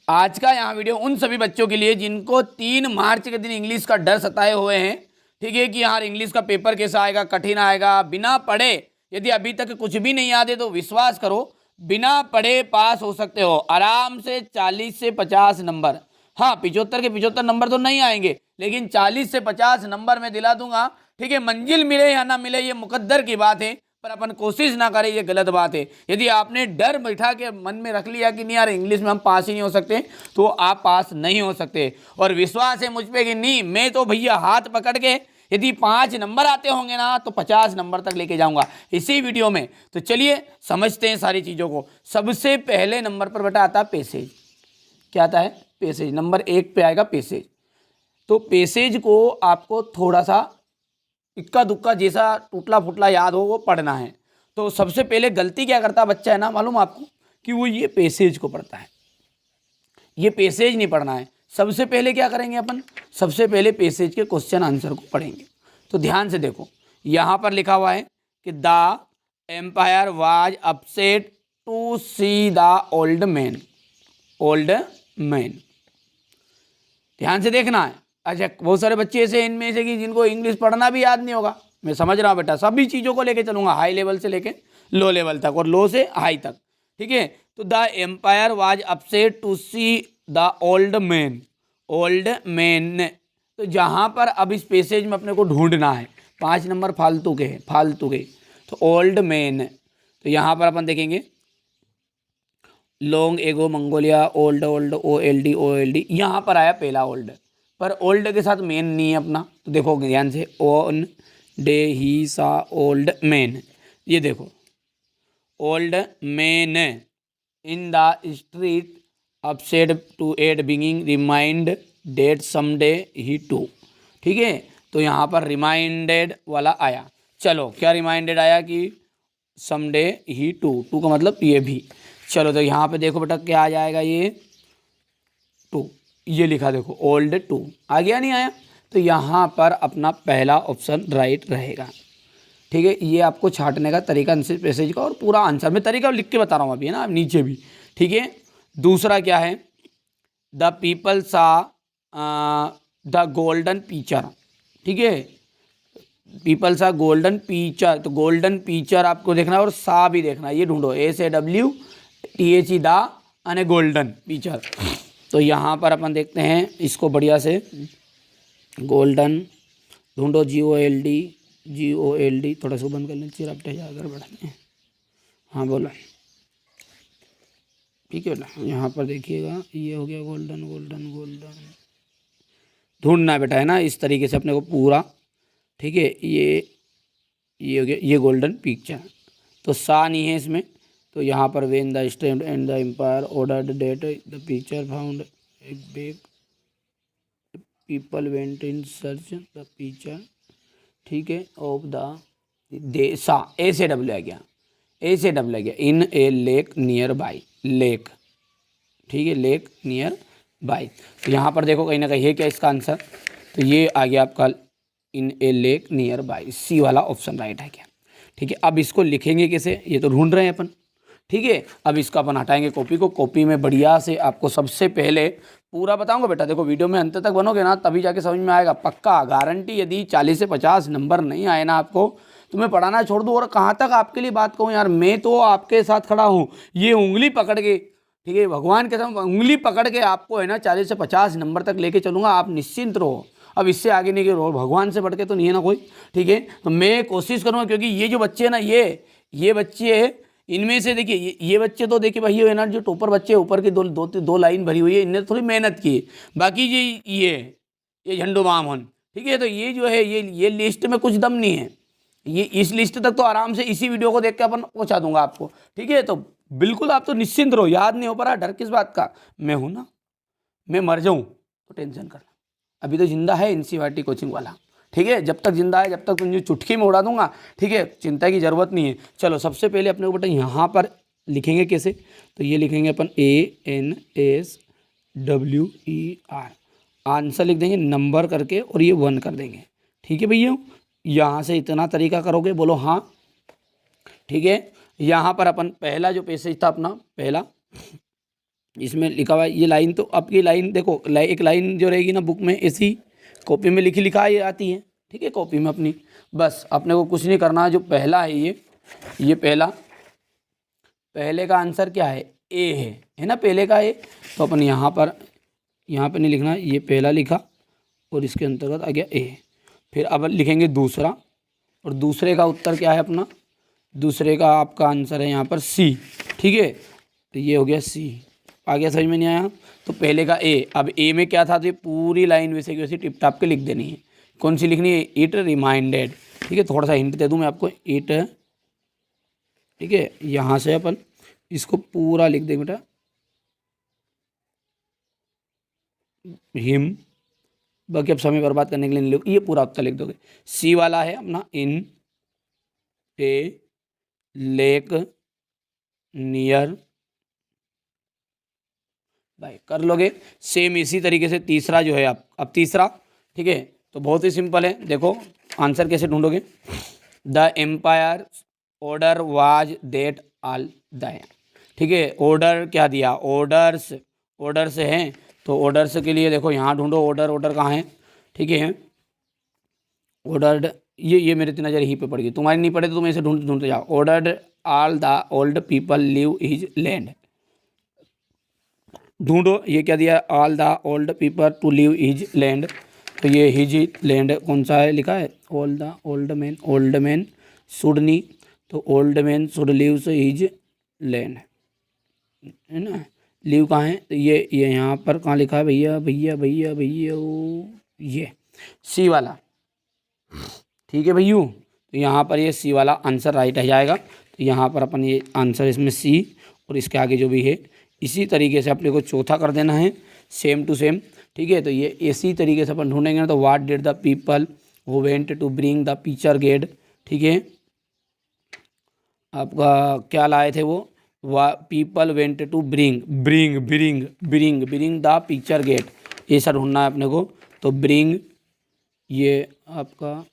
आज का यहाँ वीडियो उन सभी बच्चों के लिए जिनको 3 मार्च के दिन इंग्लिश का डर सताए हुए हैं, ठीक है, कि यार इंग्लिश का पेपर कैसा आएगा, कठिन आएगा। बिना पढ़े यदि अभी तक कुछ भी नहीं याद है तो विश्वास करो बिना पढ़े पास हो सकते हो आराम से। 40 से 50 नंबर, हाँ 75 के 75 नंबर तो नहीं आएंगे, लेकिन 40 से 50 नंबर मैं दिला दूंगा, ठीक है। मंजिल मिले या ना मिले ये मुकद्दर की बात है, पर अपन कोशिश ना करें ये गलत बात है। यदि आपने डर बैठा के मन में रख लिया कि नहीं यार इंग्लिश में हम पास ही नहीं हो सकते, तो आप पास नहीं हो सकते। और विश्वास है मुझ पे कि नहीं, मैं तो भैया हाथ पकड़ के यदि 5 नंबर आते होंगे ना तो 50 नंबर तक लेके जाऊंगा इसी वीडियो में। तो चलिए समझते हैं सारी चीज़ों को। सबसे पहले नंबर पर बेटा आता है पैसेज। क्या आता है? पैसेज। नंबर 1 पे आएगा पैसेज। तो पैसेज को आपको थोड़ा सा इक्का दुक्का जैसा टूटला फुटला याद हो वो पढ़ना है। तो सबसे पहले गलती क्या करता बच्चा है ना, मालूम आपको, कि वो ये पैसेज को पढ़ता है। ये पैसेज नहीं पढ़ना है। सबसे पहले क्या करेंगे अपन, सबसे पहले पैसेज के क्वेश्चन आंसर को पढ़ेंगे। तो ध्यान से देखो, यहाँ पर लिखा हुआ है कि the empire was upset to see the old man. Old man, ध्यान से देखना है। अच्छा, बहुत सारे बच्चे ऐसे इनमें से कि जिनको इंग्लिश पढ़ना भी याद नहीं होगा। मैं समझ रहा हूँ बेटा, सभी चीज़ों को लेके चलूँगा, हाई लेवल से लेके लो लेवल तक और लो से हाई तक, ठीक है। तो the empire was upset to see the old man. Old man, तो जहाँ पर अब इस पैसेज में अपने को ढूंढना है, 5 नंबर फालतू के हैं, फालतू के। तो ओल्ड मैन, तो यहाँ पर अपन देखेंगे long ago Mongolia, old old O L D, यहाँ पर आया पहला ओल्ड, पर ओल्ड के साथ मेन नहीं है अपना। तो देखो ध्यान से, ऑन डे ही सा ओल्ड मैन, ये देखो old man in the street upset to add begging remind that someday he too, ठीक है। तो यहाँ पर रिमाइंडेड वाला आया। चलो क्या रिमाइंडेड आया कि समडे ही टू का मतलब ये भी। चलो तो यहाँ पे देखो बेटा क्या आ जाएगा, ये 2, ये लिखा देखो ओल्ड 2 आ गया, नहीं आया? तो यहाँ पर अपना पहला ऑप्शन राइट रहेगा, ठीक है। ये आपको छांटने का तरीका पैसेज का और पूरा आंसर मैं तरीका लिख के बता रहा हूँ अभी, है ना, नीचे भी, ठीक है। दूसरा क्या है, द पीपल सा द गोल्डन पीचर, ठीक है। पीपल सा गोल्डन पीचर, तो गोल्डन पीचर आपको देखना है और सा भी देखना है, ये ढूंढो SAWTHE द यानी गोल्डन पीचर। तो यहाँ पर अपन देखते हैं इसको बढ़िया से, गोल्डन ढूंढो GOLD, थोड़ा सा बंद कर लें, चिरापटे जाकर बढ़ाने। हाँ बोलो, ठीक है बेटा। यहाँ पर देखिएगा ये हो गया गोल्डन गोल्डन गोल्डन, ढूंढना है बेटा, है ना, इस तरीके से अपने को पूरा, ठीक है। ये हो गया, ये गोल्डन पिक्चर। तो सा नहीं है इसमें, तो यहाँ पर when the strand and the empire ordered that the picture found a big people went in search the picture, ठीक है, ऑफ द दे सा SAW आ गया, SAW आ गया in a lake nearby, lake, ठीक है, लेक नियर बाई। तो यहाँ पर देखो कहीं ना कहीं है क्या इसका आंसर, तो ये आ गया आपका इन ए लेक नियर बाई, सी वाला ऑप्शन राइट है क्या, ठीक है। अब इसको लिखेंगे कैसे, ये तो ढूंढ रहे हैं अपन, ठीक है। अब इसको अपन हटाएंगे कॉपी को, कॉपी में बढ़िया से आपको सबसे पहले पूरा बताऊंगा बेटा। देखो वीडियो में अंत तक बनोगे ना तभी जाके समझ में आएगा, पक्का गारंटी। यदि 40 से 50 नंबर नहीं आए ना आपको तो मैं पढ़ाना छोड़ दूँ। और कहाँ तक आपके लिए बात कहूँ यार, मैं तो आपके साथ खड़ा हूँ, ये उंगली पकड़ के, ठीक है, भगवान के साथ उंगली पकड़ के आपको है ना 40 से 50 नंबर तक लेके चलूँगा। आप निश्चिंत रहो, अब इससे आगे नहीं रहो, भगवान से बढ़ के तो नहीं है ना कोई, ठीक है। तो मैं कोशिश करूँगा, क्योंकि ये जो बच्चे हैं ना, ये बच्चे, इनमें से देखिए ये बच्चे तो देखिए भाई है ना, जो टॉपर बच्चे ऊपर की दो लाइन भरी हुई है, इनने थोड़ी मेहनत की है। बाकी ये झंडू मामन, ठीक है। तो ये जो है ये लिस्ट में कुछ दम नहीं है, ये इस लिस्ट तक तो आराम से इसी वीडियो को देख के अपन पहुँचा दूंगा आपको, ठीक है। तो बिल्कुल आप तो निश्चिंत रहो, याद नहीं हो पा रहा, डर किस बात का, मैं हूँ ना, मैं मर जाऊँ तो टेंशन करना, अभी तो जिंदा है NCERT कोचिंग वाला, ठीक है। जब तक जिंदा है, जब तक तुझे चुटकी में उड़ा दूंगा, ठीक है, चिंता की जरूरत नहीं है। चलो सबसे पहले अपने को बेटा यहाँ पर लिखेंगे कैसे, तो ये लिखेंगे अपन ANSWER, आंसर लिख देंगे नंबर करके और ये 1 कर देंगे, ठीक है भैया। यहाँ से इतना तरीका करोगे, बोलो हाँ, ठीक है। यहाँ पर अपन पहला जो पैसेज था अपना, पहला इसमें लिखा हुआ है ये लाइन, तो आपकी लाइन देखो, एक लाइन जो रहेगी ना बुक में ऐसी कॉपी में लिखा ये आती है, ठीक है, कॉपी में अपनी। बस अपने को कुछ नहीं करना है। जो पहला है ये पहले का आंसर क्या है, ए है ना, पहले का ए। तो अपन यहाँ पर नहीं लिखना, ये पहला लिखा और इसके अंतर्गत आ गया ए। फिर अब लिखेंगे दूसरा, और दूसरे का उत्तर क्या है अपना, दूसरे का आपका आंसर है यहाँ पर सी, ठीक है। तो ये हो गया सी। आ गया, समझ में नहीं आया? तो पहले का ए। अब ए में क्या था, तो ये पूरी लाइन वैसे की वैसे टिप टाप के लिख देनी है। कौन सी लिखनी है, इट रिमाइंडेड, ठीक है। थोड़ा सा हिंट दे दूँ मैं आपको, इट, ठीक है। यहाँ से अपन इसको पूरा लिख देंगे बेटा, हिम, बाकी अब समय बर्बाद करने के लिए नहीं लिख, ये पूरा उत्तर लिख दोगे। सी वाला है अपना, इन ए लेक नियर, भाई कर लोगे। सेम इसी तरीके से तीसरा जो है आप, अब तीसरा, ठीक है। तो बहुत ही सिंपल है, देखो आंसर कैसे ढूंढोगे। The empire order was that all the, ठीक है। ऑर्डर क्या दिया, ऑर्डर्स हैं, तो ऑर्डर्स के लिए देखो यहाँ ढूंढो, ऑर्डर कहाँ है, ठीक है। ऑर्डर्ड, ये मेरे तीन नज़र ही पे पड़ गई, तुम्हारी नहीं पड़े तो तुम ऐसे ढूंढते जाओ। Ordered all the old people leave his land, ढूंढो ये क्या दिया, all the old people to leave his land. तो ये हिज लैंड कौन सा है, लिखा है all the old man should knee, तो old man should leave his land, है ना। लिव कहाँ है, तो ये यहाँ पर कहाँ लिखा है भैया, ये सी वाला, ठीक है भैयू। तो यहाँ पर ये सी वाला आंसर राइट आ जाएगा। तो यहाँ पर अपन ये आंसर इसमें सी, और इसके आगे जो भी है इसी तरीके से अपने को चौथा कर देना है, सेम टू सेम, ठीक है। तो ये इसी तरीके से अपन ढूंढेंगे ना। तो what did the people who went to bring the picture get, ठीक है। आपका क्या लाए थे वो, people went to bring the picture get, ये सर ढूंढना है अपने को। तो ब्रिंग, ये आपका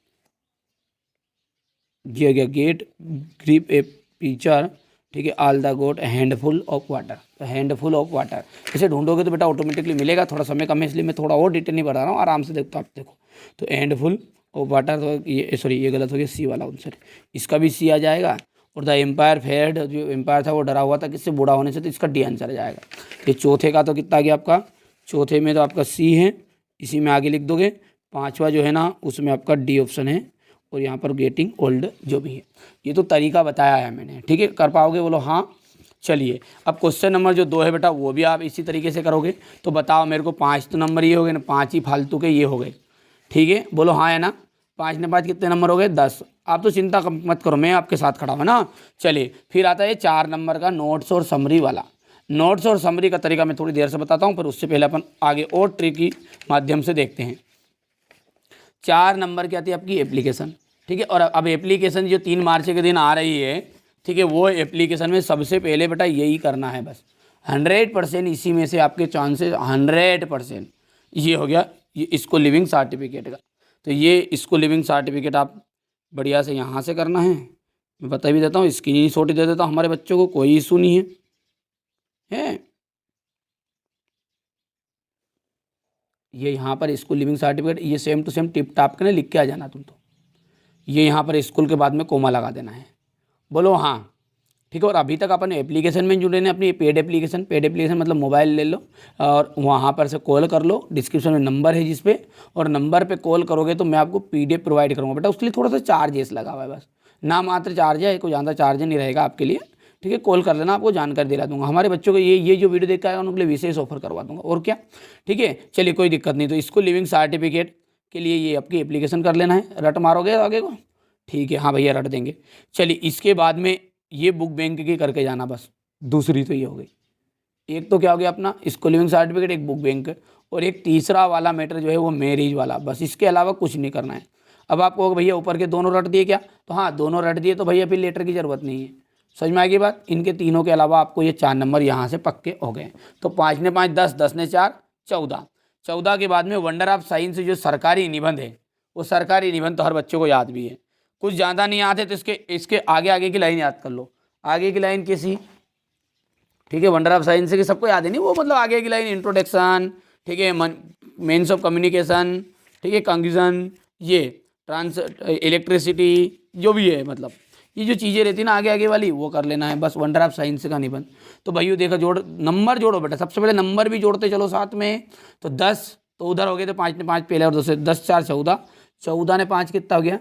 ये गया गेट, ग्रिप ए पिक्चर, ठीक है। All the got handful of water, तो हैंडफुल ऑफ वाटर इसे ढूंढोगे तो बेटा ऑटोमेटिकली मिलेगा। थोड़ा समय कम है इसलिए मैं थोड़ा और डिटेल नहीं बता रहा हूँ, आराम से देखो आप देखो। तो हैंडफुल ऑफ वाटर, तो ये सॉरी ये गलत हो गया, सी वाला आंसर, इसका भी सी आ जाएगा। और द एम्पायर फेयर्ड, जो एम्पायर था वो डरा हुआ था किससे, बूढ़ा होने से, तो इसका डी आंसर आ जाएगा। ये चौथे का तो कितना आ गया आपका, चौथे में तो आपका सी है, इसी में आगे लिख दोगे। पाँचवा जो है ना उसमें आपका डी ऑप्शन है, और यहाँ पर गेटिंग ओल्ड जो भी है। ये तो तरीका बताया है मैंने, ठीक है। कर पाओगे बोलो हाँ। चलिए अब क्वेश्चन नंबर जो 2 है बेटा, वो भी आप इसी तरीके से करोगे। तो बताओ मेरे को, 5 तो नंबर ये हो गए ना, 5 ही फालतू के ये हो गए, ठीक है। बोलो हाँ है ना, 5 ने 5 कितने नंबर हो गए, 10। आप तो चिंता मत करो, मैं आपके साथ खड़ा हूँ ना। चलिए फिर आता है 4 नंबर का नोट्स और समरी वाला। नोट्स और समरी का तरीका मैं थोड़ी देर से बताता हूँ, पर उससे पहले अपन आगे और ट्रिक की माध्यम से देखते हैं। 4 नंबर की आती है आपकी एप्लीकेशन, ठीक है। और अब एप्लीकेशन जो 3 मार्च के दिन आ रही है, ठीक है, वो एप्लीकेशन में सबसे पहले बेटा यही करना है बस। 100% इसी में से आपके चांसेस 100%। ये हो गया ये इसको लिविंग सर्टिफिकेट का। तो ये इसको लिविंग सर्टिफिकेट आप बढ़िया से यहाँ से करना है। मैं बता भी देता हूँ, स्क्रीनशॉट दे देता हूँ हमारे बच्चों को, कोई इशू नहीं है। ये यहाँ पर स्कूल लिविंग सर्टिफिकेट, ये same to same tip top के लिख के आ जाना तुम। तो ये यहाँ पर स्कूल के बाद में कोमा लगा देना है। बोलो हाँ, ठीक है। और अभी तक अपन एप्लीकेशन में जुड़े हैं, अपनी पेड एप्लीकेशन मतलब मोबाइल ले लो और वहाँ पर से कॉल कर लो। डिस्क्रिप्शन में नंबर है जिस पे, और नंबर पे कॉल करोगे तो मैं आपको PDF प्रोवाइड करूँगा बेटा। उसके लिए थोड़ा सा चार्जेस लगा हुआ है, बस ना मात्र चार्ज है, कोई ज़्यादा चार्ज नहीं रहेगा आपके लिए, ठीक है। कॉल कर लेना, आपको जानकारी दिला दूंगा। हमारे बच्चों को ये जो वीडियो देखा है उनके लिए विशेष ऑफर करवा दूंगा, और क्या, ठीक है। चलिए कोई दिक्कत नहीं। तो इसको लिविंग सर्टिफिकेट के लिए ये आपकी एप्लीकेशन कर लेना है। रट मारोगे आगे को, ठीक है, हाँ भैया रट देंगे। चलिए इसके बाद में ये बुक बैंक की करके जाना बस। दूसरी तो ये हो गई, एक तो क्या हो गया अपना इसको लिविंग सर्टिफिकेट, एक बुक बैंक, और एक तीसरा वाला मैटर जो है वो मैरिज वाला। बस इसके अलावा कुछ नहीं करना है। अब आपको भैया ऊपर के दोनों रट दिए क्या, तो हाँ दोनों रट दिए, तो भैया फिर लेटर की ज़रूरत नहीं है। समझ में आएगी बात। इनके तीनों के अलावा आपको ये 4 नंबर यहाँ से पक्के हो गए। तो 5 ने 5 10, 10 ने 4 14। 14 के बाद में वंडर ऑफ साइंस जो सरकारी निबंध है, वो सरकारी निबंध तो हर बच्चों को याद भी है। कुछ ज़्यादा नहीं याद है तो इसके आगे की लाइन याद कर लो। आगे की लाइन कैसी, ठीक है। वंडर ऑफ साइंस की सबको याद है नहीं वो, मतलब आगे की लाइन इंट्रोडक्शन, ठीक है, मेन्स ऑफ कम्युनिकेशन, ठीक है, कंक्लूजन, ये ट्रांस इलेक्ट्रिसिटी जो भी है, मतलब ये जो चीज़ें रहती है ना आगे आगे वाली वो कर लेना है बस। वंडर ऑफ साइंस का निबंध। तो भाइयों देखो जोड़, नंबर जोड़ो बेटा, सबसे पहले नंबर भी जोड़ते चलो साथ में। तो 10 तो उधर हो गए, तो 5 ने 5 पहले और दूसरे, 10 4 14, 14 ने 5 कितना हो गया,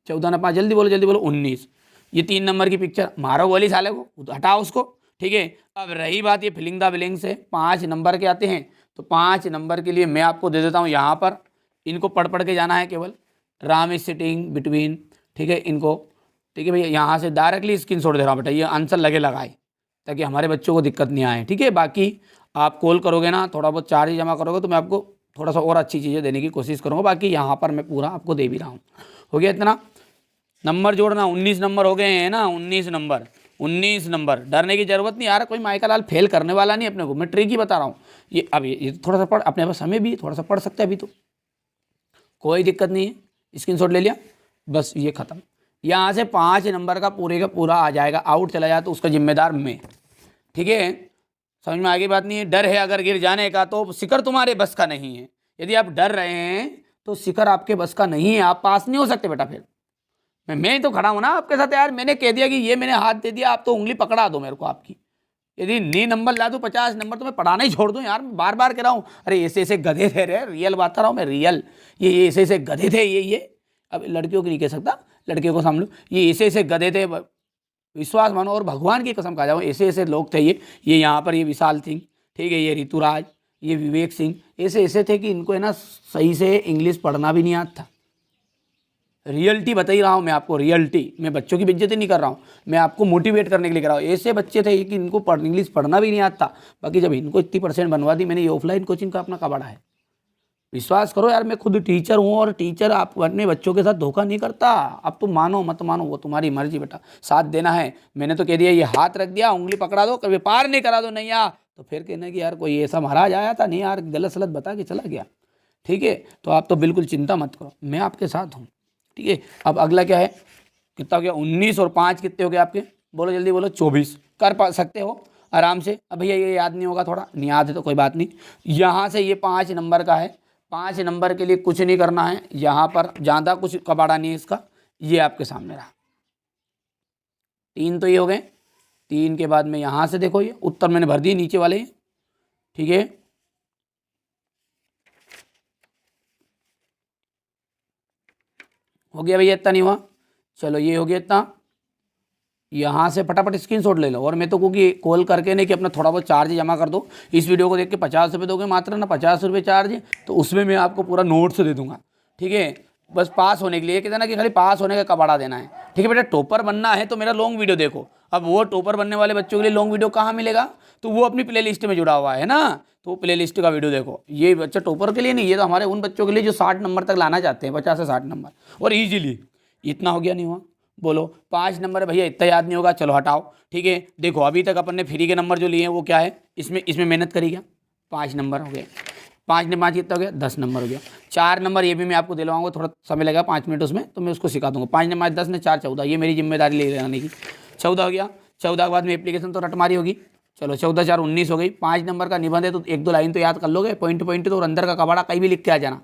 14 ने 5 जल्दी बोलो 19। ये 3 नंबर की पिक्चर मारो गोली साले को, हटाओ उसको, ठीक है। अब रही बात ये फिलिंग द ब्लैंक्स है, 5 नंबर के आते हैं। तो 5 नंबर के लिए मैं आपको दे देता हूँ यहाँ पर, इनको पढ़ पढ़ के जाना है केवल। राम इज सिटिंग बिटवीन, ठीक है, इनको, ठीक है भैया, यहाँ से डायरेक्टली स्क्रीनशॉट दे रहा हूँ बेटा, ये आंसर लगे लगाए ताकि हमारे बच्चों को दिक्कत नहीं आए, ठीक है। बाकी आप कॉल करोगे ना, थोड़ा बहुत चार्ज जमा करोगे तो मैं आपको थोड़ा सा और अच्छी चीज़ें देने की कोशिश करूँगा। बाकी यहाँ पर मैं पूरा आपको दे भी रहा हूँ। हो गया इतना। नंबर जोड़ना, 19 नंबर हो गए हैं ना, 19 नंबर, 19 नंबर। डरने की जरूरत नहीं यार, कोई माइका लाल फेल करने वाला नहीं अपने को, मैं ट्रिक ही बता रहा हूँ। ये अब ये थोड़ा सा पढ़, अपने पास समय भी थोड़ा सा पढ़ सकते हैं अभी, तो कोई दिक्कत नहीं है। स्क्रीनशॉट ले लिया, बस ये खत्म। यहाँ से 5 नंबर का पूरा आ जाएगा, आउट चला जाए तो उसका जिम्मेदार मैं, ठीक है। समझ में आगे बात नहीं है। डर है अगर गिर जाने का तो शिखर तुम्हारे बस का नहीं है। यदि आप डर रहे हैं तो शिखर आपके बस का नहीं है, आप पास नहीं हो सकते बेटा। फिर मैं तो खड़ा हूं ना आपके साथ यार, मैंने कह दिया कि ये मैंने हाथ दे दिया, आप तो उंगली पकड़ा दो मेरे को आपकी। यदि नी नंबर ला दूं 50 नंबर तो मैं पढ़ाना ही छोड़ दूं यार। मैं बार बार कह रहा हूँ, अरे ऐसे ऐसे गधे थे रे, रियल बात कर रहा हूँ मैं, रियल। ये ऐसे ऐसे गधे थे, ये अब लड़कियों की नहीं कह सकता, लड़कियों को सामने, ये ऐसे ऐसे गधे थे, विश्वास मानो और भगवान की कसम खा जाओ, ऐसे ऐसे लोग थे ये यहाँ पर ये विशाल सिंह, ठीक है, ये ऋतुराज, ये विवेक सिंह, ऐसे ऐसे थे कि इनको है ना सही से इंग्लिश पढ़ना भी नहीं आता था। रियलिटी बता ही रहा हूँ मैं आपको, रियलिटी। मैं बच्चों की बेइज्जती नहीं कर रहा हूँ, मैं आपको मोटिवेट करने के लिए कर रहा हूँ। ऐसे बच्चे थे कि इनको इंग्लिश पढ़ना भी नहीं आता। बाकी जब इनको इतनी % बनवा दी मैंने, ये ऑफलाइन कोचिंग का अपना कबाड़ा है। विश्वास करो यार, मैं खुद टीचर हूँ और टीचर आप अपने बच्चों के साथ धोखा नहीं करता। अब तुम मानो मत मानो वो तुम्हारी मर्जी बेटा, साथ देना है। मैंने तो कह दिया, ये हाथ रख दिया, उंगली पकड़ा दो, कभी पार नहीं करा दो नहीं यार, तो फिर कहना कि यार कोई ऐसा महाराज आया था, नहीं यार गलत सलत बता के चला गया, ठीक है। तो आप तो बिल्कुल चिंता मत करो, मैं आपके साथ हूँ, ठीक है। अब अगला क्या है, कितना हो गया, 19 और 5 कितने हो गए आपके, बोलो जल्दी बोलो, 24 कर पा सकते हो आराम से। अब भैया ये याद नहीं होगा, थोड़ा नहीं याद है तो कोई बात नहीं। यहाँ से ये 5 नंबर का है, 5 नंबर के लिए कुछ नहीं करना है, यहाँ पर ज़्यादा कुछ कबाड़ा नहीं है इसका। ये आपके सामने रहा, 3 तो ये हो गए। 3 के बाद में यहाँ से देखो, ये उत्तर मैंने भर दिए नीचे वाले, ठीक है। हो गया भैया, इतना नहीं हुआ, चलो ये हो गया इतना। यहाँ से फटाफट स्क्रीनशॉट ले लो, और मैं तो क्योंकि कॉल करके नहीं कि अपना थोड़ा बहुत चार्ज जमा कर दो। इस वीडियो को देख के 50 रुपये दोगे मात्र ना, 50 रुपये चार्ज, तो उसमें मैं आपको पूरा नोट्स दे दूंगा, ठीक है। बस पास होने के लिए कहते ना कि खाली पास होने का कबाड़ा देना है, ठीक है बेटा। टॉपर बनना है तो मेरा लॉन्ग वीडियो देखो। अब वो टॉपर बनने वाले बच्चों के लिए लॉन्ग वीडियो कहाँ मिलेगा, तो वो अपनी प्ले लिस्ट में जुड़ा हुआ है ना, तो वो प्ले लिस्ट का वीडियो देखो। ये बच्चा टॉपर के लिए नहीं, ये तो हमारे उन बच्चों के लिए जो 60 नंबर तक लाना चाहते हैं, 50 से 60 नंबर, और ईजिली। इतना हो गया नहीं हुआ, बोलो 5 नंबर भैया इतना याद नहीं होगा, चलो हटाओ, ठीक है। देखो अभी तक अपन ने फ्री के नंबर जो लिए हैं वो क्या है, इसमें मेहनत करी क्या, 5 नंबर हो गए। 5 ने 5 कितना हो गया, 10 नंबर हो गया। 4 नंबर ये भी मैं आपको दिलवाऊंगा, थोड़ा समय लगेगा 5 मिनट उसमें, तो मैं उसको सिखा दूंगा। 5 ने 5 10 ने 4 14, ये मेरी जिम्मेदारी ले जाने की। 14 हो गया, 14 के बाद में एप्लीकेशन तो रटमारी होगी। चलो 14 4 19 हो गई। 5 नंबर का निबंध है तो 1-2 लाइन तो याद कर लोगे, पॉइंट पॉइंट तो, और अंदर का कबाड़ा कहीं भी लिख के आ जाना।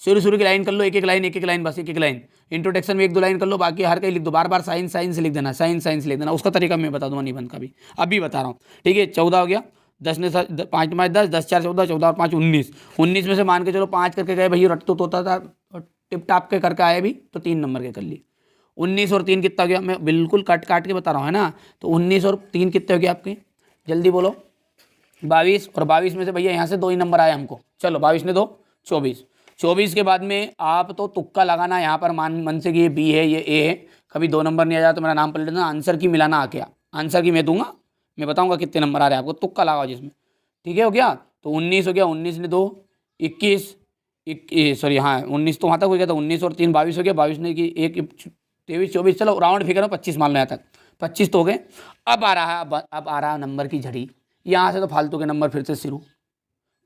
शुरू की लाइन कर लो, एक एक लाइन, बस एक एक लाइन। इंट्रोडक्शन में 1-2 लाइन कर लो, बाकी हर कहीं लिख दो, बार बार साइंस लिख देना, साइंस लिख देना। उसका तरीका मैं बता दूंगा निबंध का भी, अभी बता रहा हूँ, ठीक है। 14 हो गया, 10 ने 5 5 10, 10 4 14, 14 और 5 19। 19 में से मान के चलो 5 करके गए भैया, रट तो तोता था, टिप टाप के करके आए भी, तो 3 नंबर के कर लिए। 19 और 3 कितना हो गया, मैं बिल्कुल काट के बता रहा हूँ, है ना। तो 19 और 3 कितने हो गए आपके, जल्दी बोलो, 22। और 22 में से भैया यहाँ से 2 ही नंबर आए हमको, चलो 22 ने 2 24। 24 के बाद में आप तो तुक्का लगाना यहाँ पर, मन से कि ये बी है, ये ए है। कभी 2 नंबर नहीं आ जाए तो मेरा नाम पलट देना, आंसर की मिलाना आके, आंसर की मैं दूंगा, मैं बताऊंगा कितने नंबर आ रहे हैं आपको, तुक्का लगाओ जिसमें, ठीक है। हो गया, तो 19 हो गया, 19 ने 2 21, सॉरी हाँ 19 तो वहाँ तक हो गया था, 19 और 3 22 हो गया, 22 ने की 1 23 24, चलो राउंड फिगर में 25 मान लो यहाँ तक, 25 तो हो गए। अब आ रहा है, अब आ रहा है नंबर की झड़ी, यहाँ से तो फालतू के नंबर फिर से शुरू,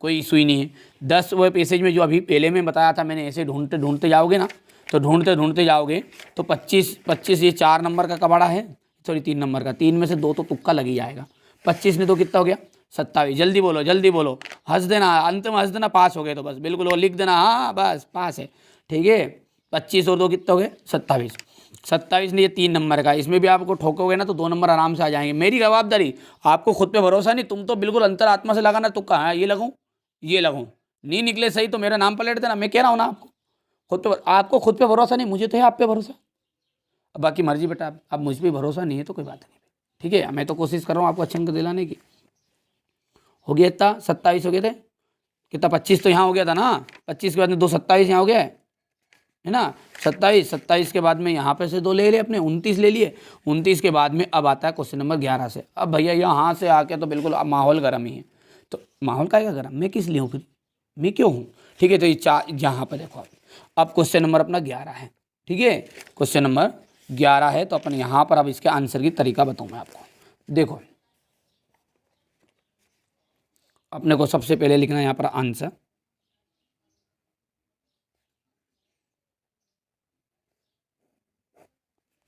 कोई इशू ही नहीं है। 10 वो पैसेज में जो अभी पहले में बताया था मैंने, ऐसे ढूंढते जाओगे ना, तो ढूंढते जाओगे तो 25 ये 4 नंबर का कबाड़ा है, सॉरी 3 नंबर का, 3 में से 2 तो तुक्का लग ही जाएगा। 25 ने तो कितना हो गया 27। जल्दी बोलो जल्दी बोलो, हंस देना, अंत में हंस देना, पास हो गए तो बस बिल्कुल, वो लिख देना हाँ बस पास है। ठीक है, 25 और 2 कितना हो गए 27। 27 ने ये 3 नंबर का, इसमें भी आपको ठोकोगे ना तो 2 नंबर आराम से आ जाएंगे। मेरी जवाबदारी, आपको खुद पे भरोसा नहीं, तुम तो बिल्कुल अंतरात्मा से लगाना, तुक्का है ये लगाऊं ये लगाऊं, नहीं निकले सही तो मेरा नाम पलट देना। मैं कह रहा हूँ ना आपको, आपको खुद पे भरोसा नहीं, मुझे तो है आप पे भरोसा। अब बाकी मर्जी बेटा, अब मुझ पर भरोसा नहीं है तो कोई बात नहीं। ठीक है, मैं तो कोशिश कर रहा हूँ आपको अच्छे अंक दिलाने की। हो गया इतना, 27 हो गए थे कितना, 25 तो यहाँ हो गया था ना, 25 के बाद में 2 27 यहाँ हो गया है ना, 27 के बाद में यहाँ पे से 2 ले अपने, 29 ले लिए। 29 के बाद में अब आता है क्वेश्चन नंबर 11 से। अब भैया यहाँ से आके तो बिल्कुल अब माहौल गर्म ही है। तो माहौल का क्या गर्म, मैं किस लिए हूँ फिर, मैं क्यों हूँ। ठीक है, तो ये यहाँ पर देखो अब क्वेश्चन नंबर अपना 11 है। ठीक है, क्वेश्चन नंबर 11 है, तो अपन यहाँ पर अब इसके आंसर की तरीका बताऊँ मैं आपको। देखो अपने को सबसे पहले लिखना है यहाँ पर आंसर।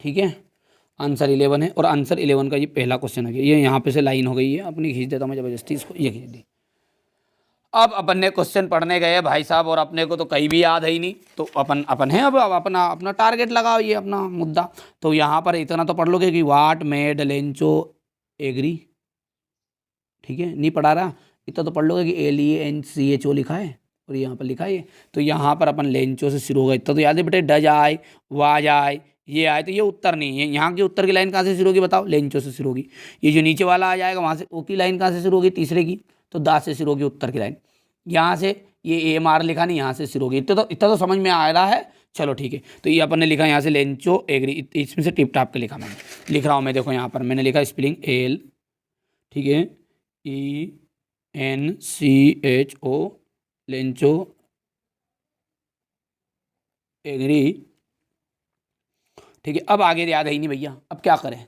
ठीक है, आंसर 11 है, और आंसर 11 का ये पहला क्वेश्चन है। ये यहाँ पे से लाइन हो गई है अपनी, खींच देता हूँ मैं जबरदस्ती इसको, ये खींच दी। अब अपन ने क्वेश्चन पढ़ने गए भाई साहब, और अपने को तो कहीं भी याद है ही नहीं, तो अपन है अब अपना अपना टारगेट लगाओ, ये अपना मुद्दा। तो यहाँ पर इतना तो पढ़ लोगे कि वाट मेड लेंचो एग्री। ठीक है, नहीं पढ़ा रहा, इतना तो पढ़ लोगे कि LENCHO लिखा है और यहाँ पर लिखा है। तो यहाँ पर अपन लेंचो से शुरू होगा, इतना तो याद है बेटे, डज आए वाज आए ये आए, तो ये उत्तर नहीं है। यहाँ की उत्तर की लाइन कहाँ से शुरू होगी बताओ, लेंचो से शुरू होगी। ये जो नीचे वाला आ जाएगा वहाँ से, वो की लाइन कहाँ से शुरू होगी, तीसरे की, तो दा से शुरू होगी उत्तर की लाइन। यहाँ से ये AMR लिखा नहीं, यहाँ से शुरू होगी। इतना तो समझ में आ रहा है, चलो ठीक है। तो ये अपन ने लिखा यहाँ से लेंचो एग्री, इसमें से टिप टाप के लिखा मैंने, लिख रहा हूँ मैं, देखो यहाँ पर मैंने लिखा स्पेलिंग L, ठीक है, ENCHO लेंचो एग्री। ठीक है, अब आगे याद है ही नहीं भैया, अब क्या करें।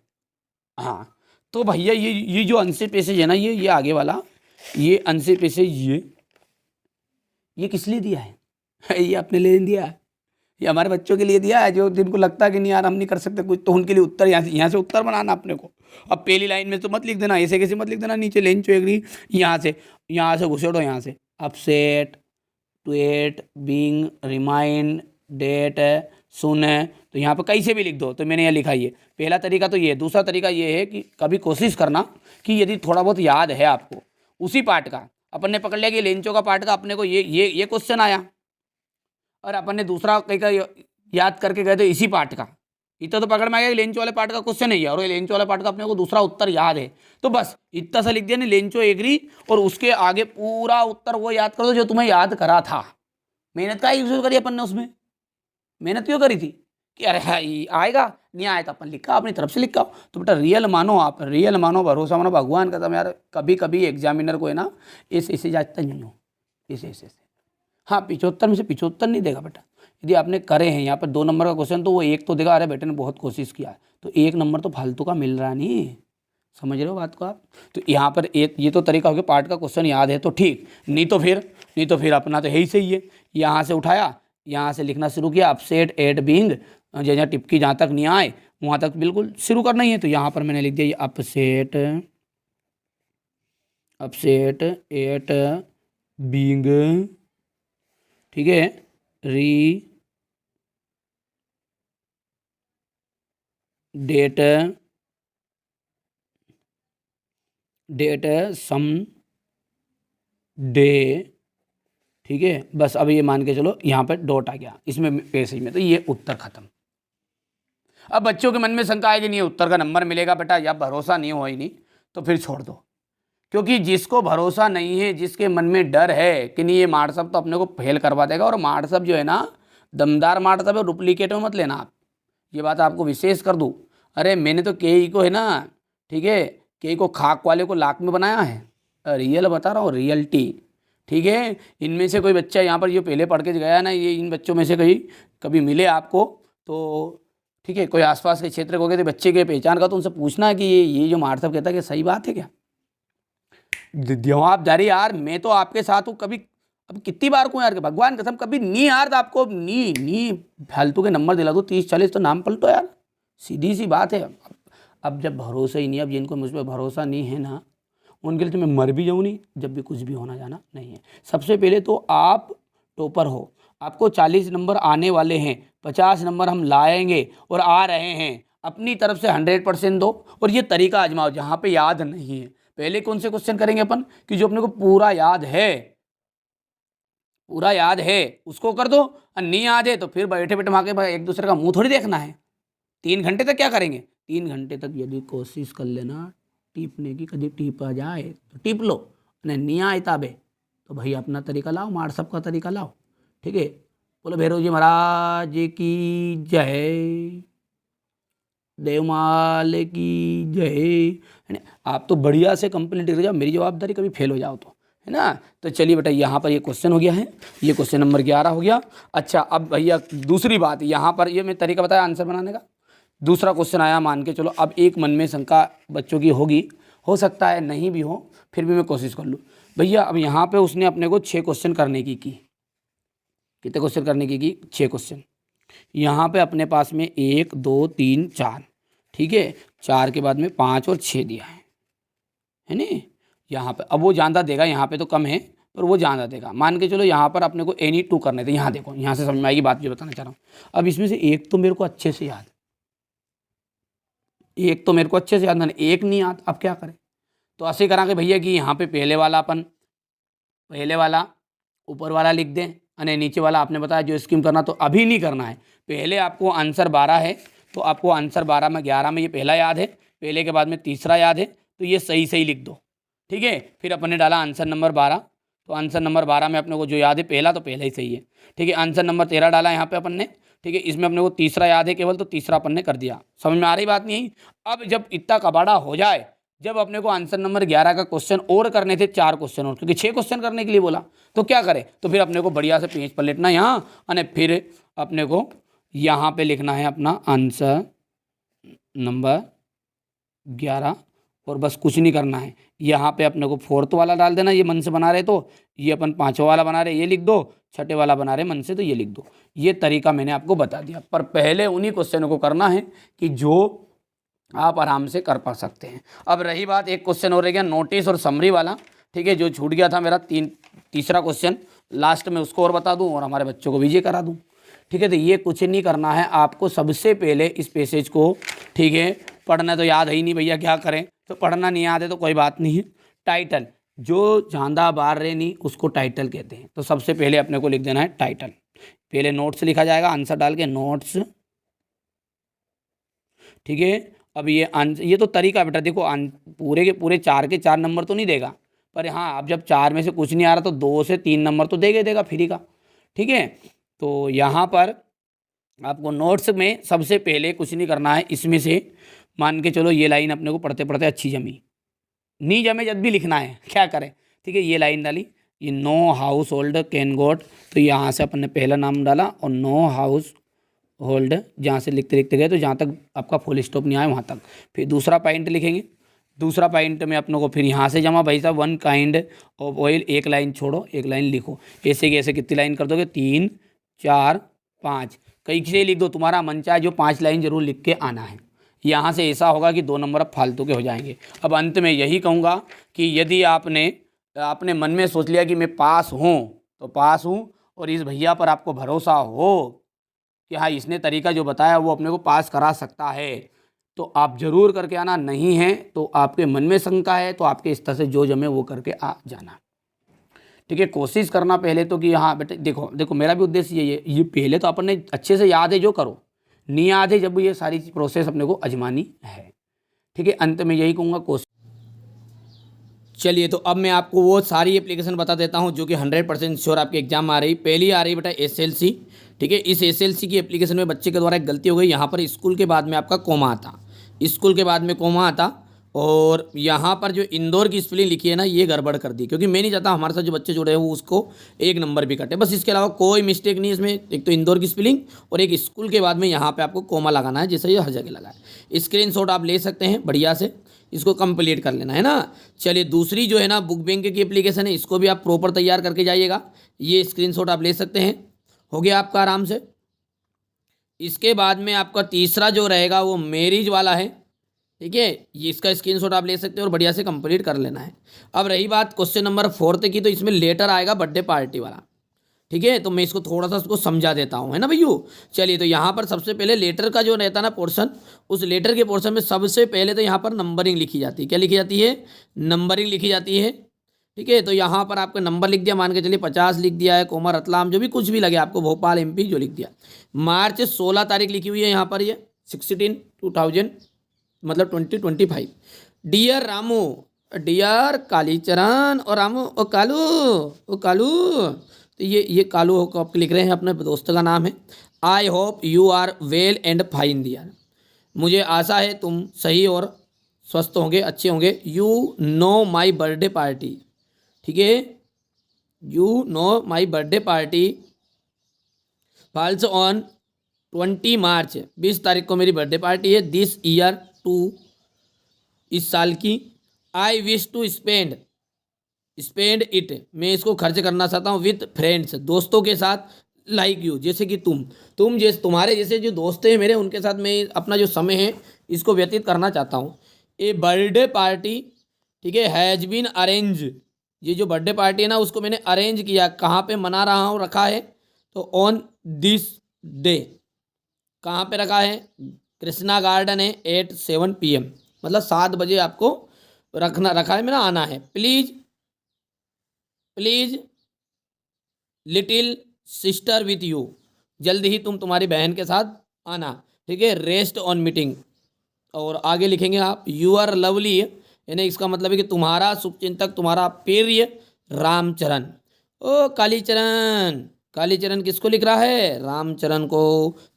हाँ, तो भैया ये जो आंसर पैसेज है ना, ये आगे वाला, ये आंसर पैसेज ये किस लिए दिया है ये अपने लिए दिया है, ये हमारे बच्चों के लिए दिया है, जो जिनको लगता है कि नहीं यार हम नहीं कर सकते कुछ, तो उनके लिए उत्तर यहाँ से उत्तर बनाना अपने को। अब पहली लाइन में तो मत लिख देना, ऐसे कैसे मत लिख देना, नीचे लेंचो एग्री, यहाँ से घुसेड़ो, यहाँ से upset to at being remind that सुन है, तो यहाँ पर कैसे भी लिख दो। तो मैंने यहाँ लिखा ये पहला तरीका तो ये है। दूसरा तरीका ये है कि कभी कोशिश करना कि यदि थोड़ा बहुत याद है आपको उसी पार्ट का, अपन ने पकड़ लिया कि लेंचो का पार्ट का अपने को ये क्वेश्चन आया, और अपन ने दूसरा कहीं का याद करके गए थे इसी पार्ट का, इतना तो पकड़ में आ गया कि लेंचो वाले पार्ट का क्वेश्चन है और ये लेंचो वाले पार्ट का अपने को दूसरा उत्तर याद है, तो बस इतना सा लिख दिया नहीं, लेंचो एग्री, और उसके आगे पूरा उत्तर वो याद कर दो जो तुम्हें याद करा था। मेहनत का यूज करी अपन ने, उसमें मेहनत क्यों करी थी कि अरे आएगा नहीं आया, तो अपन लिखा अपनी तरफ से लिखा। तो बेटा रियल मानो, आप रियल मानो, भरोसा मानो, भगवान का कसम यार, कभी कभी एग्जामिनर को है ना ऐसे जांचता नहीं हो, ऐसे हाँ 75 में से 75 नहीं देगा बेटा। यदि आपने करे हैं यहाँ पर 2 नंबर का क्वेश्चन, तो वो 1 तो देगा, अरे बेटे ने बहुत कोशिश किया है, तो 1 नंबर तो फालतू का मिल रहा नहीं, समझ रहे हो बात को आप। तो यहाँ पर ये तो तरीका हो गया, पार्ट का क्वेश्चन याद है तो ठीक, नहीं तो फिर अपना तो है ही सही है। यहाँ से उठाया, यहाँ से लिखना शुरू किया, अपसेट एट बीइंग, जहाँ टिपकी जहाँ तक नहीं आए वहाँ तक बिल्कुल शुरू करना ही है। तो यहाँ पर मैंने लिख दिया ये अपसेट एट बीइंग, ठीक है, डेट सम डे, ठीक है। बस अब ये मान के चलो यहाँ पर डॉट आ गया इसमें पैसेज में, तो ये उत्तर खत्म। अब बच्चों के मन में शंका है कि नहीं उत्तर का नंबर मिलेगा बेटा, या भरोसा नहीं हो ही नहीं तो फिर छोड़ दो, क्योंकि जिसको भरोसा नहीं है, जिसके मन में डर है कि नहीं ये मार्क्सअप तो अपने को फेल करवा देगा, और मार्क्सअप जो है ना दमदार मार्क्सअप है, डुप्लीकेट में मत लेना आप, ये बात आपको विशेष कर दूँ। अरे मैंने तो KE को है ना, ठीक है, KE को खाक वाले को लाख में बनाया है, रियल बता रहा हूँ, रियलिटी, ठीक है। इनमें से कोई बच्चा यहाँ पर जो पहले पढ़ के गया ना, ये इन बच्चों में से कभी मिले आपको तो ठीक है, कोई आसपास के क्षेत्र को गए थे बच्चे के पहचान का, तो उनसे पूछना है कि ये जो मार्क्सअप कहता है कि सही बात है क्या, जवाबदारी यार, मैं तो आपके साथ हूँ। कभी अब कितनी बार को यार, भगवान कसम कभी नहीं यार, तो आपको नी फालतू के नंबर दिला दो 30-40 तो नाम पलटो यार, सीधी सी बात है। अब जब भरोसा ही नहीं, अब जिनको मुझ पर भरोसा नहीं है ना, उनके लिए तो मैं मर भी जाऊँ नहीं, जब भी कुछ भी होना जाना नहीं है। सबसे पहले तो आप टॉपर हो, आपको 40 नंबर आने वाले हैं, 50 नंबर हम लाएंगे और आ रहे हैं, अपनी तरफ से 100% दो और ये तरीका आजमाओ। जहाँ पे याद नहीं है, पहले कौन से क्वेश्चन करेंगे अपन कि जो अपने को पूरा याद है, पूरा याद है उसको कर दो, और नहीं याद है तो फिर बैठे बैठे वहाँ के एक दूसरे का मुंह थोड़ी देखना है। 3 घंटे तक क्या करेंगे, 3 घंटे तक यदि कोशिश कर लेना टीपने की, कभी टीप आ जाए तो टीप लो, नहीं आए ताबे तो भाई अपना तरीका लाओ, मार सबका तरीका लाओ। ठीक है, बोलो भैरव जी महाराज की जय, देवमाल की जय। आप तो बढ़िया से कंप्लीट कर जाओ, मेरी जवाबदारी कभी फेल हो जाओ तो, है ना। तो चलिए बेटा, यहाँ पर ये क्वेश्चन हो गया है, ये क्वेश्चन नंबर 11 हो गया। अच्छा, अब भैया दूसरी बात, यहाँ पर ये मैं तरीका बताया आंसर बनाने का। दूसरा क्वेश्चन आया, मान के चलो अब एक मन में शंका बच्चों की होगी, हो सकता है नहीं भी हो, फिर भी मैं कोशिश कर लूँ। भैया अब यहाँ पे उसने अपने को 6 क्वेश्चन करने की कितने क्वेश्चन करने की 6 क्वेश्चन। यहाँ पे अपने पास में 1 2 3 4, ठीक है, 4 के बाद में 5 और 6 दिया है नी। यहाँ पे अब वो ज़्यादा देगा, यहाँ पे तो कम है पर वो ज़्यादा देगा। मान के चलो यहाँ पर अपने को एनी 2 करने थे। यहाँ देखो, यहाँ से समझ में आएगी बात जो बताना चाह रहा हूँ। अब इसमें से एक तो मेरे को अच्छे से याद, एक तो मेरे को अच्छे से याद, मैंने एक नहीं याद, अब क्या करें। तो ऐसे करा के भैया कि यहाँ पे पहले वाला ऊपर वाला लिख दें, और नीचे वाला आपने बताया जो स्कीम करना, तो अभी नहीं करना है। पहले आपको आंसर 12 है तो आपको आंसर 12 में 11 में ये पहला याद है, पहले के बाद में तीसरा याद है, तो ये सही सही लिख दो। ठीक है, फिर अपने डाला आंसर नंबर 12, तो आंसर नंबर 12 में अपने को जो याद है पहला, तो पहला ही सही है। ठीक है, आंसर नंबर 13 डाला यहाँ पे अपन ने। ठीक है, इसमें अपने को तीसरा याद है केवल, तो तीसरा अपन ने कर दिया। समझ में आ रही बात नहीं। अब जब इतना कबाड़ा हो जाए, जब अपने को आंसर नंबर 11 का क्वेश्चन और करने थे, 4 क्वेश्चन और, क्योंकि 6 क्वेश्चन करने के लिए बोला, तो क्या करें, तो फिर अपने को बढ़िया से पेज पर लेटना यहाँ, और फिर अपने को यहाँ पे लिखना है अपना आंसर नंबर 11, और बस कुछ नहीं करना है। यहाँ पे अपने को 4th वाला डाल देना, ये मन से बना रहे तो ये अपन 5वां वाला बना रहे, ये लिख दो, 6ठे वाला बना रहे मन से, तो ये लिख दो। ये तरीका मैंने आपको बता दिया, पर पहले उन्हीं क्वेश्चनों को करना है कि जो आप आराम से कर पा सकते हैं। अब रही बात, एक क्वेश्चन और रह गया नोटिस और समरी वाला। ठीक है, जो छूट गया था मेरा तीसरा क्वेश्चन, लास्ट में उसको और बता दूं और हमारे बच्चों को भी ये करा दूं। ठीक है, तो ये कुछ नहीं करना है आपको, सबसे पहले इस पैसेज को, ठीक है, पढ़ना तो याद है ही नहीं भैया, क्या करें, तो पढ़ना नहीं याद है तो कोई बात नहीं है। टाइटल, जो झांदा बार रे नहीं उसको टाइटल कहते हैं, तो सबसे पहले अपने को लिख देना है टाइटल। पहले नोट्स लिखा जाएगा, आंसर डाल के नोट्स। ठीक है, अब ये तो तरीका बेटा, देखो पूरे के पूरे 4 के 4 नंबर तो नहीं देगा, पर हाँ अब जब 4 में से कुछ नहीं आ रहा तो 2 से 3 नंबर तो देगा फ्री का। ठीक है, तो यहाँ पर आपको नोट्स में सबसे पहले कुछ नहीं करना है, इसमें से मान के चलो ये लाइन अपने को पढ़ते पढ़ते अच्छी जमी, नहीं जमे जब भी लिखना है, क्या करें। ठीक है, ये लाइन डाली, ये नो हाउस होल्ड कैन गोट, तो यहाँ से अपन ने पहला नाम डाला और नो हाउस होल्ड, जहाँ से लिखते लिखते गए तो जहाँ तक आपका फुल स्टॉप नहीं आया वहाँ तक। फिर दूसरा पॉइंट लिखेंगे, दूसरा पॉइंट में अपनों को फिर यहाँ से जमा भाई साहब 1 काइंड ऑफ ऑयल, एक लाइन छोड़ो एक लाइन लिखो। ऐसे कैसे कितनी लाइन कर दोगे, 3 4 5, कई से लिख दो, तुम्हारा मन चाहे जो 5 लाइन जरूर लिख के आना है। यहाँ से ऐसा होगा कि 2 नंबर अब फालतू के हो जाएंगे। अब अंत में यही कहूँगा कि यदि आपने मन में सोच लिया कि मैं पास हूँ तो पास हूँ, और इस भैया पर आपको भरोसा हो कि हाँ इसने तरीका जो बताया वो अपने को पास करा सकता है, तो आप जरूर करके आना। नहीं है तो आपके मन में शंका है तो आपके स्तर से जो जमे वो करके आ जाना। ठीक है, कोशिश करना पहले तो कि हाँ बेटे देखो मेरा भी उद्देश्य यही है, ये पहले तो अपन ने अच्छे से याद है जो करो, नहीं याद है जब ये सारी प्रोसेस अपने को आजमानी है। ठीक है, अंत में यही कहूँगा कोशिश। चलिए, तो अब मैं आपको वो सारी एप्लीकेशन बता देता हूँ जो कि 100% श्योर आपके एग्जाम आ रही। पहली आ रही बेटा SLC। ठीक है, इस SLC की एप्लीकेशन में बच्चे के द्वारा एक गलती हो गई, यहाँ पर स्कूल के बाद में आपका कोमा आता, स्कूल के बाद में कोमा आता, और यहाँ पर जो इंदौर की स्पेलिंग लिखी है ना ये गड़बड़ कर दी, क्योंकि मैं नहीं चाहता हमारे साथ जो बच्चे जुड़े हैं वो उसको 1 नंबर भी कटे, बस इसके अलावा कोई मिस्टेक नहीं इसमें। एक तो इंदौर की स्पेलिंग और एक स्कूल के बाद में यहाँ पे आपको कोमा लगाना है, जैसे ये हर जगह लगा है। स्क्रीनशॉट आप ले सकते हैं, बढ़िया से इसको कंप्लीट कर लेना है ना। चलिए, दूसरी जो है ना बुक बैंक की एप्लीकेशन है, इसको भी आप प्रॉपर तैयार करके जाइएगा। ये स्क्रीनशॉट आप ले सकते हैं, हो गया आपका आराम से। इसके बाद में आपका तीसरा जो रहेगा वो मैरिज वाला है। ठीक है, ये इसका स्क्रीनशॉट आप ले सकते हो और बढ़िया से कंप्लीट कर लेना है। अब रही बात क्वेश्चन नंबर 4 की, तो इसमें लेटर आएगा बर्थडे पार्टी वाला। ठीक है, तो मैं इसको थोड़ा सा उसको समझा देता हूँ, है ना भैया। चलिए, तो यहाँ पर सबसे पहले लेटर का जो रहता है ना पोर्शन, उस लेटर के पोर्शन में सबसे पहले तो यहाँ पर नंबरिंग लिखी जाती है। क्या लिखी जाती है? नंबरिंग लिखी जाती है। ठीक है, तो यहाँ पर आपका नंबर लिख दिया, मान के चलिए 50 लिख दिया है, कोमा रतलाम, जो भी कुछ भी लगे आपको, भोपाल MP जो लिख दिया। मार्च 16 तारीख लिखी हुई है यहाँ पर, ये 16/2000 मतलब 2025। डियर रामू, डियर कालीचरण और रामू ओ कालू, ओ कालू, तो ये कालू को आप लिख रहे हैं, अपने दोस्त का नाम है। I hope you are well and fine dear, मुझे आशा है तुम सही और स्वस्थ होंगे, अच्छे होंगे। You know my birthday party, ठीक है, you know my birthday party falls on 20 March, 20 तारीख को मेरी बर्थडे पार्टी है। दिस ईयर टू, इस साल की। I wish to spend it, मैं इसको खर्च करना चाहता हूँ विथ फ्रेंड्स, दोस्तों के साथ। लाइक यू, जैसे कि तुम जैसे, तुम्हारे जैसे जो दोस्त हैं मेरे, उनके साथ मैं अपना जो समय है इसको व्यतीत करना चाहता हूँ। ए बर्थडे पार्टी, ठीक है, हैज़ बीन अरेंज, ये जो बर्थडे पार्टी है ना उसको मैंने अरेंज किया, कहाँ पे मना रहा हूँ, रखा है तो ऑन दिस डे, कहाँ पे रखा है? कृष्णा गार्डन है, एट 7 PM, मतलब 7 बजे आपको रखा है, मेरा आना है। Please little sister with you, जल्दी ही तुम्हारी बहन के साथ आना। ठीक है, रेस्ट ऑन मीटिंग, और आगे लिखेंगे आप यू आर लवली, यानी इसका मतलब है कि तुम्हारा शुभचिंतक, तुम्हारा प्रिय रामचरण। ओ कालीचरण किसको लिख रहा है? रामचरण को।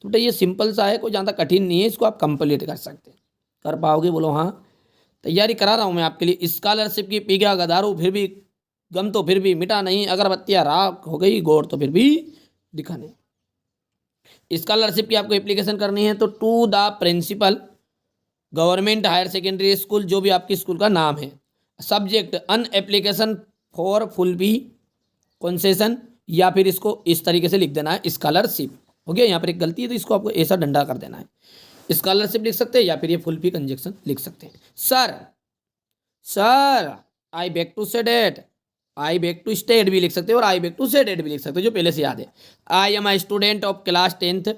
तो बेटा ये सिंपल सा है, कोई ज़्यादा कठिन नहीं है, इसको आप कंप्लीट कर सकते हैं। कर पाओगे? बोलो हाँ। तैयारी करा रहा हूँ मैं आपके लिए। स्कॉलरशिप की पी गया गदारू, फिर भी गम तो फिर भी मिटा नहीं, अगरबत्तियाँ राख हो गई, गौर तो फिर भी दिखा नहीं। स्कॉलरशिप की आपको एप्लीकेशन करनी है तो to the principal government higher secondary school, जो भी आपकी स्कूल का नाम है। Subject an application for full fee concession, या फिर इसको इस तरीके से लिख देना है स्कॉलरशिप। हो गया, यहाँ पर एक गलती है तो इसको आपको ऐसा डंडा कर देना है। स्कॉलरशिप लिख सकते हैं या फिर ये फुल फी कंजेक्शन लिख सकते हैं। Sir I beg to say that, I beg to state भी लिख सकते हो और I beg to say that भी लिख सकते हो, जो पहले से याद है। I am I student of class 10th,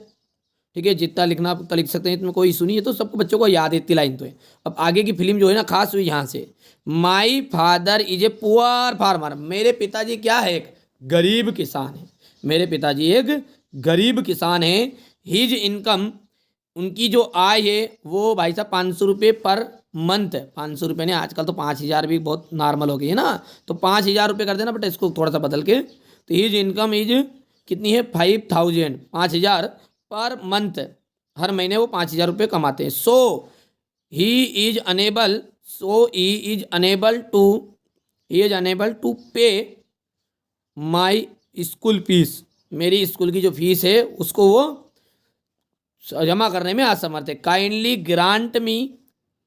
ठीक है, जितना लिखना उतना लिख सकते हैं, इसमें कोई इशू नहीं है, तो सबको बच्चों को याद है, इतनी लाइन तो है। अब आगे की फिल्म जो है ना खास हुई यहाँ से। My father is a poor farmer, मेरे पिताजी क्या है? एक गरीब किसान है। मेरे पिताजी एक गरीब किसान है। हिज इनकम, उनकी जो आय है वो भाई साहब 500 रुपये पर मंथ। 500 रुपये नहीं, आजकल तो 5000 भी बहुत नॉर्मल हो गई है ना, तो 5000 रुपये कर देना बेटा, इसको थोड़ा सा बदल के। तो हिज इनकम इज कितनी है? 5000, 5000 पर मंथ, हर महीने वो 5000 रुपये कमाते हैं। सो ही इज अनेबल टू पे माई स्कूल फीस, मेरी स्कूल की जो फीस है उसको वो जमा करने में असमर्थ है। काइंडली ग्रांट मी,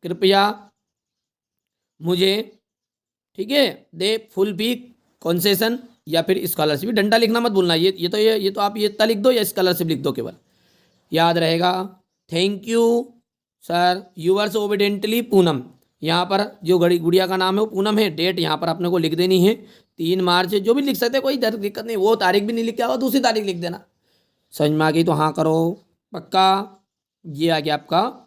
कृपया मुझे, ठीक है, दे फुल फी कंसेशन या फिर स्कॉलरशिप। डंडा लिखना मत भूलना, ये तो आप ये इतना लिख दो या स्कॉलरशिप लिख दो, केवल याद रहेगा। Thank you sir, yours obediently Poonam, यहाँ पर जो गुड़िया का नाम है वो पूनम है। डेट यहाँ पर अपने को लिख देनी है 3 मार्च, जो भी लिख सकते हैं, कोई दिक्कत नहीं। वो तारीख भी नहीं लिख के आओ, दूसरी तारीख लिख देना। समझ में आ गई तो हाँ करो पक्का। ये आ गया आपका